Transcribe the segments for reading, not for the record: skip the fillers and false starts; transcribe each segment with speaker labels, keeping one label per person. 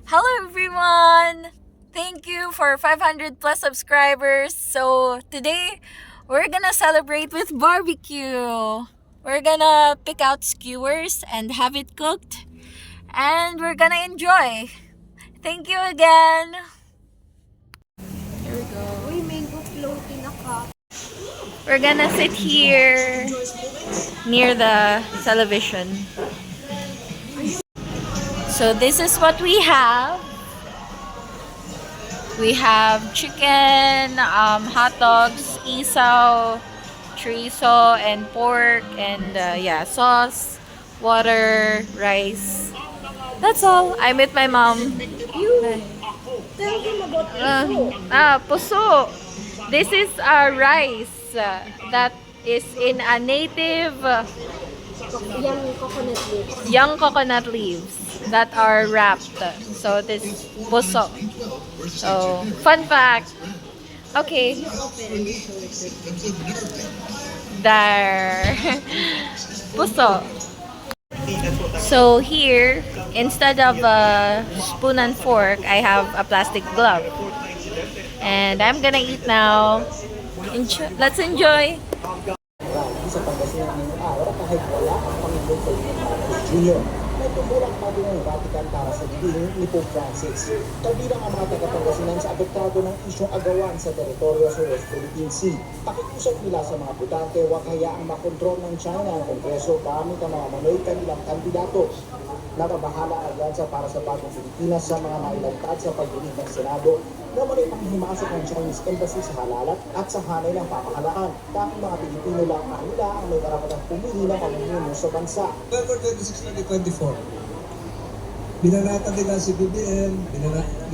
Speaker 1: Hello everyone! Thank you for 500 plus subscribers. So today we're gonna celebrate with barbecue. We're gonna pick out skewers and have it cooked, and we're gonna enjoy. Thank you again. Here we go.
Speaker 2: Uy, mango floating ako.
Speaker 1: We're gonna sit here near the television. So this is what we have. We have chicken, hot dogs, isaw, chorizo, and pork, and sauce, water, rice. That's all. I'm with my mom.
Speaker 2: Tell them about
Speaker 1: Puso. This is rice that is in a native
Speaker 2: young coconut leaves.
Speaker 1: young coconut leaves that are wrapped. So this puso. So fun fact. Okay. There. Puso. So here, instead of a spoon and fork, I have a plastic glove. And I'm gonna eat now. Let's enjoy.
Speaker 3: Sa Pangasinan ngayong araw kahit wala ang Panginoon Ferdinand Marcos Jr. May tumulong tabi ng Vatican para sa diling ni Pope Francis. Kabilang ang mga taga-Pangasinan sa apektado ng isyong agawan sa teritoryo sa West Philippine Sea. Pakiusap nila sa mga butante huwag hayaang makontrol ng China ang Kongreso gamit ang mga manoy kanilang kandidato. Nababahala ang alyansa para sa bagong Pilipinas sa mga nailagtad sa pagdinig ng Senado na mali panghimasok ng Chinese Embassy sa halalat at sa hanay ng pamahalaan. Dahil mga Pilipino lang kanila ang may karapatang pumili ng pamumuno sa bansa.
Speaker 4: November 26, 2024, binanatan nila si BBM,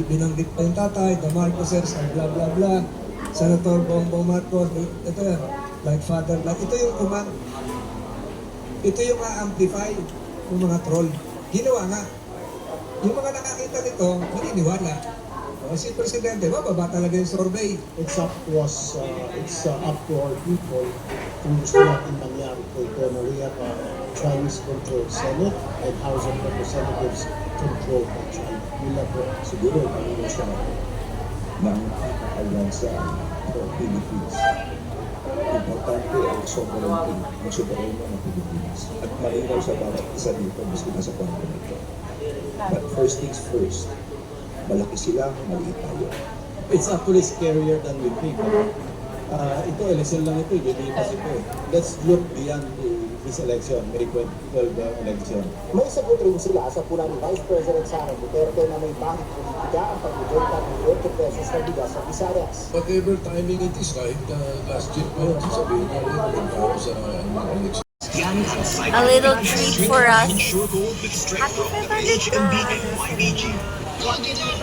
Speaker 4: binanggit pa yung tatay, the Marcoses, and blah blah blah, Senator Bongbong Marcos, ito yan, like father, like ito yung command, ito yung ma-amplify yung mga troll. Ginawa nga. Yung mga nakakita nito, maniniwala. Si Presidente, mababa talaga yung survey.
Speaker 3: It's up to our people kung gusto natin mangyari po ito na we have a Chinese-controlled Senate and House of Representatives controlled by China. Yun na po siguro yung siya ng alyansa for Philippines. Importante ang sovereignty ng soberano ng Pilipinas at malinaw sa bawat isa dito maski nasa kwarto nito. But first things first, malaki sila, maliit tayo. It's actually scarier than we think. Ito, election lang ito, lilipas ito. Let's look beyond this election, May 2012 election. May sagot rin sila sa pula ni Vice President Sara Duterte na may bakit politika ang pagbibenta ng 20 pesos na bigas sa Visayas.
Speaker 4: Whatever timing it is, kahit last year pa yun, sasabihin na rin, nagtao sa election.
Speaker 1: A little treat for us. Happy 500 plus.